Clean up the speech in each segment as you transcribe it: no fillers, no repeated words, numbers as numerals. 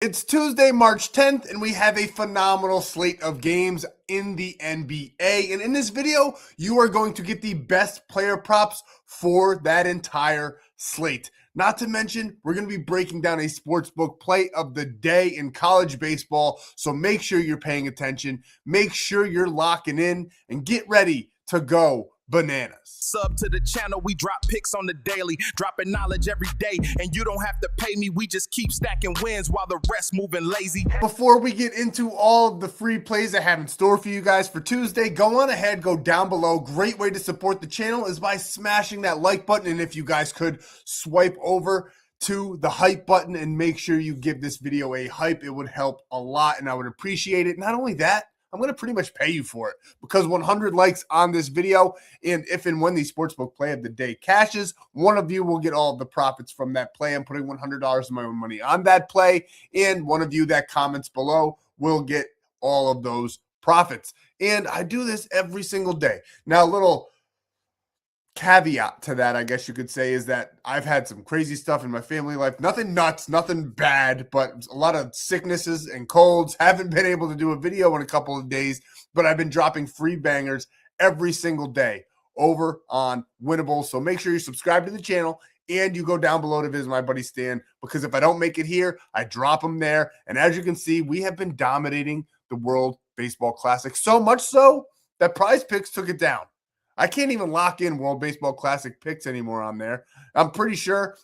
It's Tuesday, March 10th, and we have a phenomenal slate of games in the NBA. And in this video, you are going to get the best player props for that entire slate. Not to mention, we're going to be breaking down a sportsbook play of the day in college baseball. So make sure you're paying attention. Make sure you're locking in and get ready to go bananas. Sub to the channel, we drop picks on the daily, dropping knowledge every day, and you don't have to pay me, we just keep stacking wins while the rest moving lazy. Before we get into all of the free plays I have in store for you guys for Tuesday, go on ahead, go down below. Great way to support the channel is by smashing that like button, and if you guys could swipe over to the hype button and make sure you give this video a hype, it would help a lot and I would appreciate it. Not only that, I'm going to pretty much pay you for it because 100 likes on this video, and if and when the sportsbook play of the day cashes, one of you will get all of the profits from that play. I'm putting $100 of my own money on that play, and one of you that comments below will get all of those profits. And I do this every single day. Now, a little caveat to that, I guess you could say, is that I've had some crazy stuff in my family life. Nothing nuts, nothing bad, but a lot of sicknesses and colds. Haven't been able to do a video in a couple of days, but I've been dropping free bangers every single day over on Winnable. So make sure you subscribe to the channel and you go down below to visit my buddy Stan, because if I don't make it here, I drop them there. And as you can see, we have been dominating the World Baseball Classic, so much so that Prizepicks took it down. I can't even lock in World Baseball Classic picks anymore on there. I'm pretty sure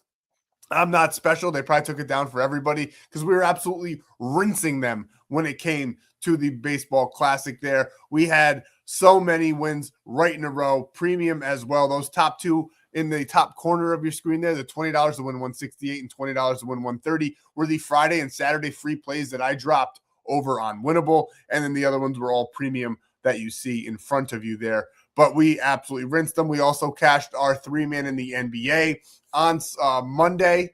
I'm not special. They probably took it down for everybody because we were absolutely rinsing them when it came to the Baseball Classic there. We had so many wins right in a row, premium as well. Those top two in the top corner of your screen there, the $20 to win 168 and $20 to win 130 were the Friday and Saturday free plays that I dropped over on Winnable. And then the other ones were all premium that you see in front of you there. But we absolutely rinsed them. We also cashed our three-man in the NBA on Sunday,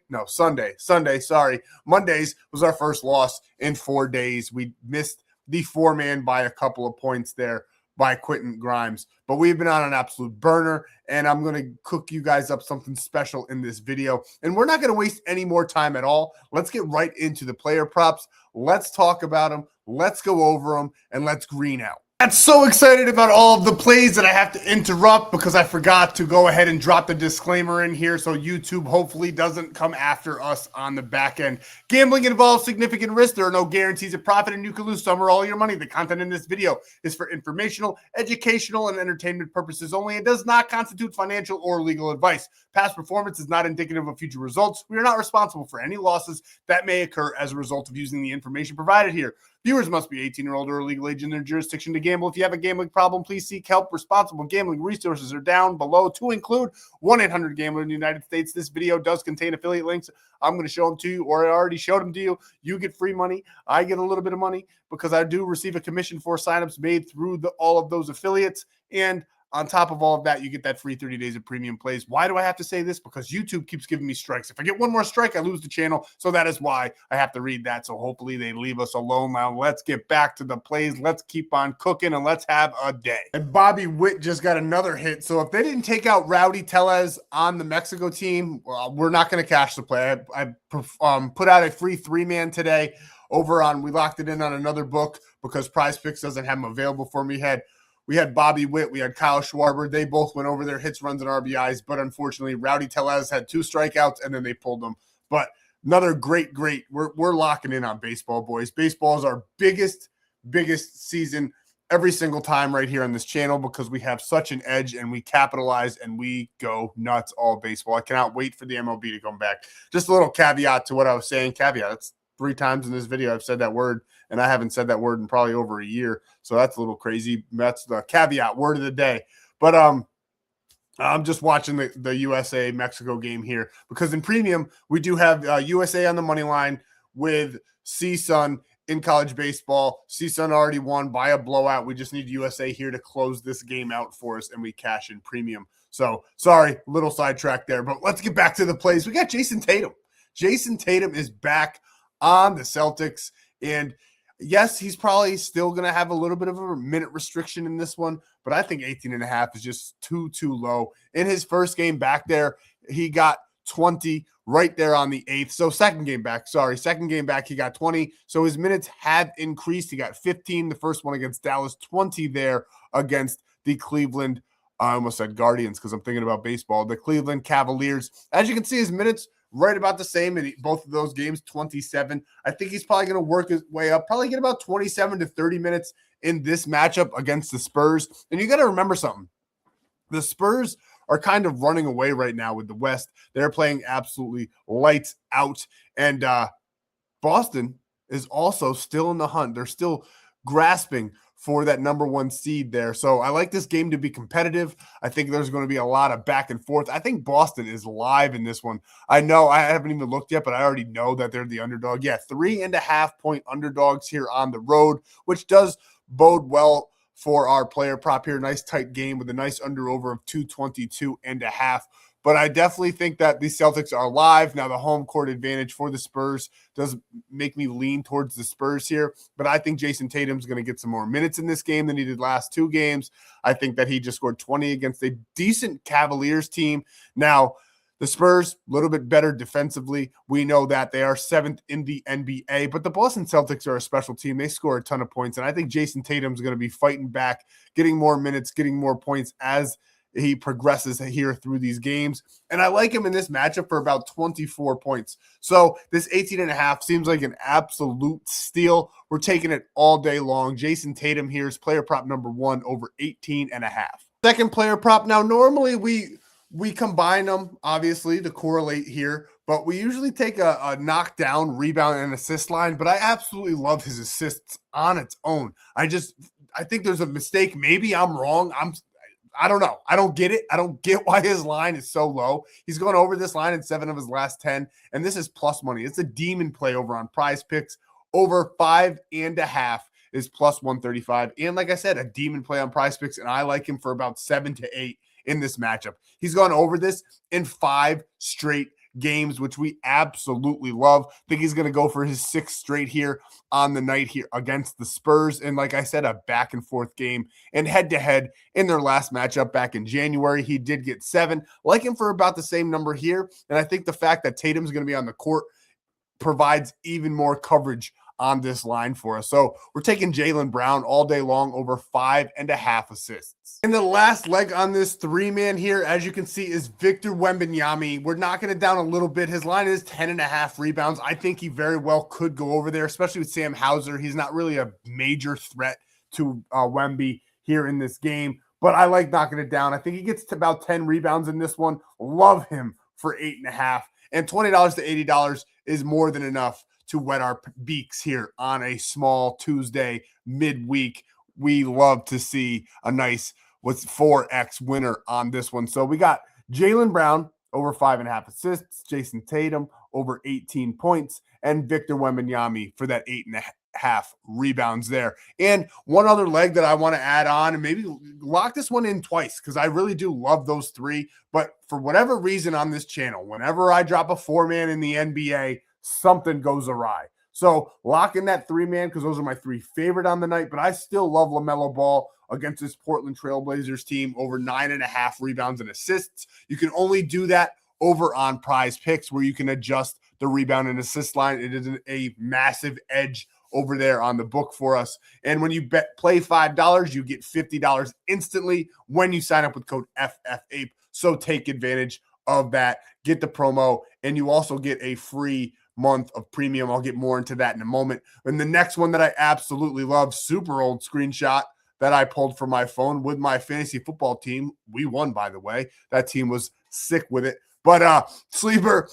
sorry. Mondays was our first loss in 4 days. We missed the four-man by a couple of points there by Quentin Grimes. But we've been on an absolute burner, and I'm going to cook you guys up something special in this video. And we're not going to waste any more time at all. Let's get right into the player props. Let's talk about them. Let's go over them, and let's green out. I'm so excited about all of the plays that I have to interrupt because I forgot to go ahead and drop the disclaimer in here so YouTube hopefully doesn't come after us on the back end. Gambling involves significant risk. There are no guarantees of profit, and you can lose some or all your money. The content in this video is for informational, educational, and entertainment purposes only. It does not constitute financial or legal advice. Past performance is not indicative of future results. We are not responsible for any losses that may occur as a result of using the information provided here. Viewers must be 18 or older or legal age in their jurisdiction to gamble. If you have a gambling problem, please seek help. Responsible gambling resources are down below, to include 1-800-GAMBLER in the United States. This video does contain affiliate links. I'm going to show them to you, or I already showed them to you. You get free money. I get a little bit of money because I do receive a commission for signups made through all of those affiliates. And on top of all of that, you get that free 30 days of premium plays. Why do I have to say this? Because YouTube keeps giving me strikes. If I get one more strike, I lose the channel. So that is why I have to read that. So hopefully they leave us alone. Now let's get back to the plays. Let's keep on cooking and let's have a day. And Bobby Witt just got another hit. So if they didn't take out Rowdy Tellez on the Mexico team, we're not going to cash the play. I put out a free three-man today over on, we locked it in on another book because Prizepicks doesn't have them available for me. We had Bobby Witt, we had Kyle Schwarber. They both went over their hits, runs, and RBIs, but unfortunately, Rowdy Tellez had 2 strikeouts, and then they pulled them. But another great. We're locking in on baseball, boys. Baseball is our biggest season every single time right here on this channel because we have such an edge, and we capitalize, and we go nuts all baseball. I cannot wait for the MLB to come back. Just a little caveat to what I was saying. Caveat, that's 3 times in this video I've said that word, and I haven't said that word in probably over a year. So that's a little crazy. That's the caveat word of the day. But I'm just watching the USA-Mexico game here because in premium, we do have USA on the money line with CSUN in college baseball. CSUN already won by a blowout. We just need USA here to close this game out for us, and we cash in premium. So sorry, little sidetrack there, but let's get back to the plays. We got Jayson Tatum. Jayson Tatum is back on the Celtics, and yes, he's probably still going to have a little bit of a minute restriction in this one, but I think 18.5 is just too low. In his first game back there, he got 20 right there on the 8th. So second game back, he got 20. So his minutes have increased. He got 15 the first one against Dallas, 20 there against the Cleveland, I almost said Guardians because I'm thinking about baseball, the Cleveland Cavaliers. As you can see, his minutes right about the same in both of those games, 27. I think he's probably going to work his way up, probably get about 27 to 30 minutes in this matchup against the Spurs. And you got to remember something. The Spurs are kind of running away right now with the West. They're playing absolutely lights out. And Boston is also still in the hunt. They're still grasping for that number 1 seed there. So I like this game to be competitive. I think there's going to be a lot of back and forth. I think Boston is live in this one. I know I haven't even looked yet, but I already know that they're the underdog. Yeah, 3.5 point underdogs here on the road, which does bode well for our player prop here. Nice tight game with a nice under over of 222.5. But I definitely think that the Celtics are live. Now, the home court advantage for the Spurs does make me lean towards the Spurs here. But I think Jayson Tatum's going to get some more minutes in this game than he did last 2 games. I think that he just scored 20 against a decent Cavaliers team. Now, the Spurs, a little bit better defensively. We know that they are 7th in the NBA, but the Boston Celtics are a special team. They score a ton of points, and I think Jayson Tatum's going to be fighting back, getting more minutes, getting more points as he progresses here through these games. And I like him in this matchup for about 24 points. So this 18.5 seems like an absolute steal. We're taking it all day long. Jayson Tatum here is player prop number 1 over 18.5. Second player prop. Now, normally we combine them, obviously, to correlate here, but we usually take a knockdown, rebound, and assist line, but I absolutely love his assists on its own. I think there's a mistake. Maybe I'm wrong. I don't know. I don't get it. I don't get why his line is so low. He's gone over this line in 7 of his last 10, and this is plus money. It's a demon play over on Prizepicks. Over 5.5 is plus 135. And like I said, a demon play on Prizepicks, and I like him for about 7 to 8 in this matchup. He's gone over this in 5 straight games, which we absolutely love. I think he's going to go for his 6th straight here on the night here against the Spurs. And like I said, a back and forth game, and head to head in their last matchup back in January, he did get 7. Like him for about the same number here. And I think the fact that Tatum's going to be on the court provides even more coverage on this line for us. So we're taking Jaylen Brown all day long over 5.5 assists. And the last leg on this 3-man here, as you can see, is Victor Wembanyama. We're knocking it down a little bit. His line is 10.5 rebounds. I think he very well could go over there, especially with Sam Hauser. He's not really a major threat to Wemby here in this game, but I like knocking it down. I think he gets to about 10 rebounds in this one. Love him for 8.5. And $20 to $80 is more than enough to wet our beaks here on a small Tuesday midweek. We love to see a nice 4X winner on this one. So we got Jaylen Brown over 5.5 assists, Jayson Tatum over 18 points, and Victor Wembanyama for that 8.5 rebounds there. And one other leg that I want to add on, and maybe lock this one in twice, because I really do love those 3. But for whatever reason on this channel, whenever I drop a 4-man in the NBA, something goes awry. So lock in that 3-man, because those are my 3 favorite on the night. But I still love LaMelo Ball against this Portland Trailblazers team over 9.5 rebounds and assists. You can only do that over on Prizepicks, where you can adjust the rebound and assist line. It is a massive edge over there on the book for us. And when you play $5, you get $50 instantly when you sign up with code FFAPE. So take advantage of that. Get the promo, and you also get a free month of premium. I'll get more into that in a moment. And the next one that I absolutely love, super old screenshot that I pulled from my phone with my fantasy football team. We won, by the way. That team was sick with it. But Sleeper,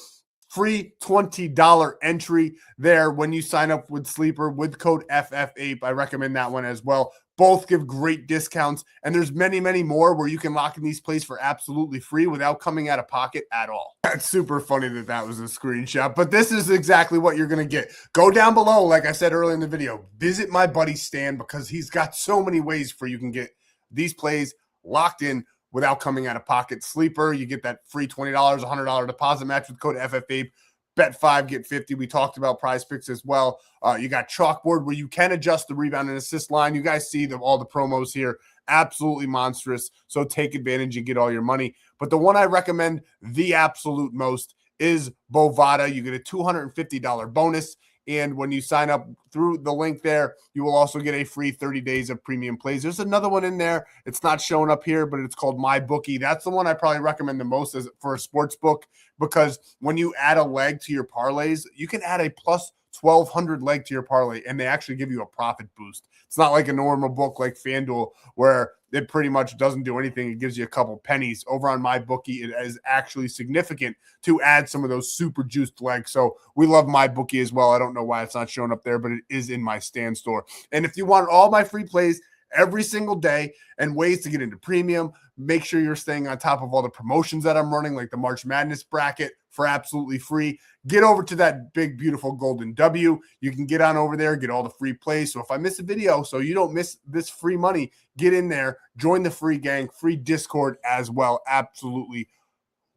free $20 entry there when you sign up with Sleeper with code FFAPE. I recommend that one as well. Both give great discounts, and there's many, many more where you can lock in these plays for absolutely free without coming out of pocket at all. That's super funny that that was a screenshot, but this is exactly what you're going to get. Go down below, like I said earlier in the video, visit my buddy Stan, because he's got so many ways for you can get these plays locked in without coming out of pocket. Sleeper, you get that free $20, $100 deposit match with code FFAPE. Bet 5, get 50. We talked about Prizepicks as well. You got Chalkboard, where you can adjust the rebound and assist line. You guys see all the promos here. Absolutely monstrous. So take advantage and get all your money. But the one I recommend the absolute most is Bovada. You get a $250 bonus. And when you sign up through the link there, you will also get a free 30 days of premium plays. There's another one in there. It's not showing up here, but it's called MyBookie. That's the one I probably recommend the most as for a sports book, because when you add a leg to your parlays, you can add a plus 1,200 leg to your parlay, and they actually give you a profit boost. It's not like a normal book like FanDuel where it pretty much doesn't do anything. It gives you a couple pennies. Over on MyBookie, it is actually significant to add some of those super juiced legs. So we love MyBookie as well. I don't know why it's not showing up there, but it is in my Stan.store. And if you want all my free plays every single day and ways to get into premium, make sure you're staying on top of all the promotions that I'm running, like the March Madness bracket for absolutely free. Get over to that big, beautiful golden W. You can get on over there, get all the free plays. So if I miss a video, so you don't miss this free money, get in there, join the free gang, free Discord as well. Absolutely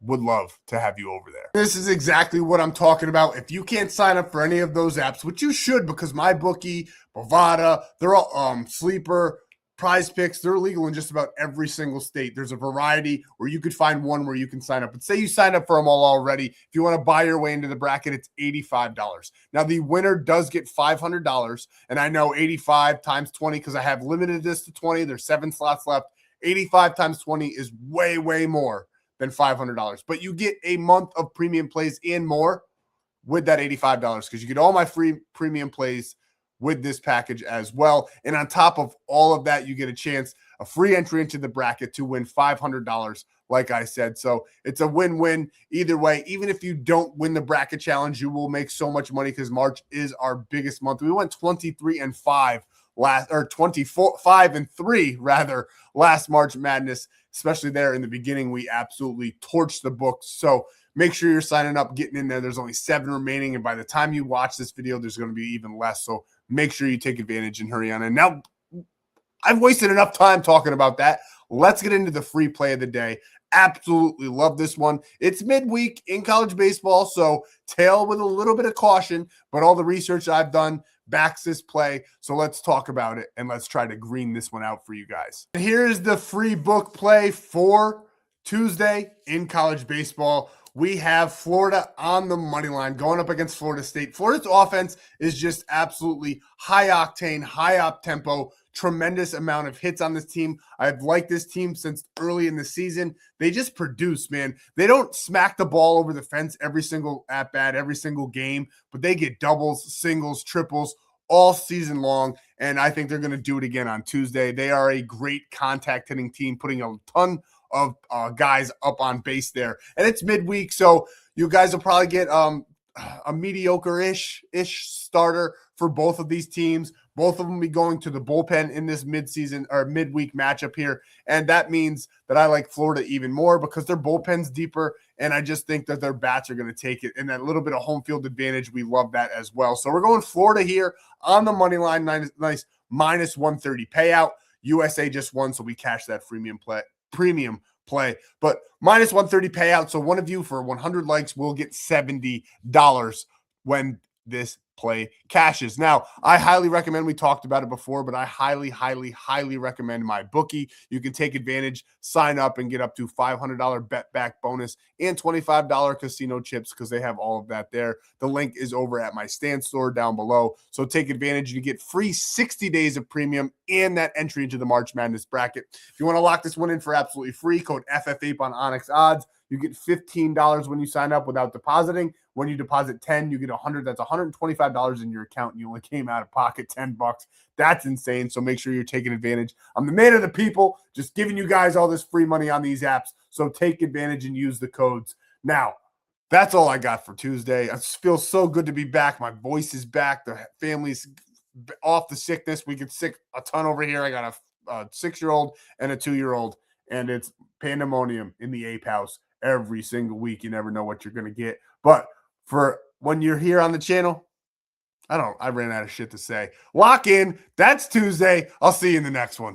would love to have you over there. This is exactly what I'm talking about. If you can't sign up for any of those apps, which you should, because MyBookie, Bovada, they're all Sleeper, Prizepicks, they're legal in just about every single state. There's a variety where you could find one where you can sign up. But say you signed up for them all already. If you want to buy your way into the bracket, it's $85. Now, the winner does get $500. And I know 85 times 20, because I have limited this to 20. There's 7 slots left. 85 times 20 is way, way more than $500. But you get a month of premium plays and more with that $85, because you get all my free premium plays with this package as well. And on top of all of that, you get a free entry into the bracket to win $500, like I said. So it's a win-win either way. Even if you don't win the bracket challenge, you will make so much money, because March is our biggest month. We went 23-5 25-3 rather last March Madness, especially there in the beginning. We absolutely torched the books. So make sure you're signing up, getting in there. There's only 7 remaining, and by the time you watch this video, there's going to be even less. So make sure you take advantage and hurry on. And now I've wasted enough time talking about that. Let's get into the free play of the day. Absolutely love this one. It's midweek in college baseball, so tail with a little bit of caution, but all the research I've done backs this play. So let's talk about it, and let's try to green this one out for you guys. And here's the free book play for Tuesday in college baseball. We have Florida on the money line going up against Florida State. Florida's offense is just absolutely high octane, high up tempo, tremendous amount of hits on this team. I've liked this team since early in the season. They just produce, man. They don't smack the ball over the fence every single at bat, every single game, but they get doubles, singles, triples all season long. And I think they're going to do it again on Tuesday. They are a great contact hitting team, putting a ton of guys up on base there. And it's midweek, so you guys will probably get a mediocre-ish starter for both of these teams. Both of them will be going to the bullpen in this midseason or midweek matchup here. And that means that I like Florida even more, because their bullpen's deeper, and I just think that their bats are going to take it. And that little bit of home field advantage, we love that as well. So we're going Florida here on the money line. Nice minus 130 payout. USA just won, so we cash that premium play, but minus 130 payout. So one of you for 100 likes will get $70 when this play cashes. Now, I highly recommend, we talked about it before, but I highly recommend MyBookie. You can take advantage, sign up, and get up to $500 bet back bonus and $25 casino chips, because they have all of that there. The link is over at my Stan.store down below. So take advantage. You get free 60 days of premium and that entry into the March Madness bracket. If you want to lock this one in for absolutely free, code FFAPE on Onyx Odds. You get $15 when you sign up without depositing. When you deposit 10, you get 100. That's $125 in your account, and you only came out of pocket $10. That's insane. So make sure you're taking advantage. I'm the man of the people, just giving you guys all this free money on these apps. So take advantage and use the codes. Now, that's all I got for Tuesday. I feel so good to be back. My voice is back. The family's off the sickness. We get sick a ton over here. I got a 6-year-old and a 2-year-old, and it's pandemonium in the Ape House every single week. You never know what you're going to get. But for when you're here on the channel, I ran out of shit to say. Lock in. That's Tuesday. I'll see you in the next one.